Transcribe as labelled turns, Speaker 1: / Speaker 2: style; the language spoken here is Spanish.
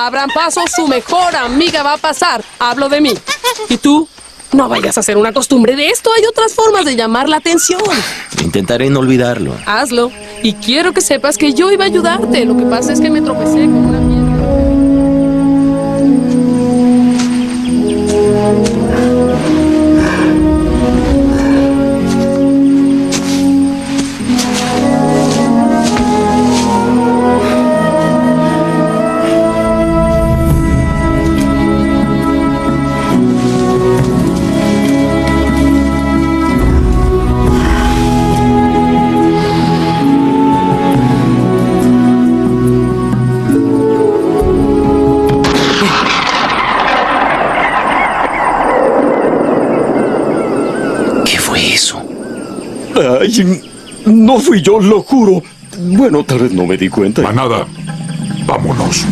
Speaker 1: Abran paso, su mejor amiga va a pasar. Hablo de mí. ¿Y tú? No vayas a hacer una costumbre de esto. Hay otras formas de llamar la atención.
Speaker 2: Intentaré no olvidarlo.
Speaker 1: Hazlo. Y quiero que sepas que yo iba a ayudarte. Lo que pasa es que me tropecé con una piedra.
Speaker 3: Ay, no fui yo, lo juro. Bueno, tal vez no me di cuenta.
Speaker 4: Manada, vámonos.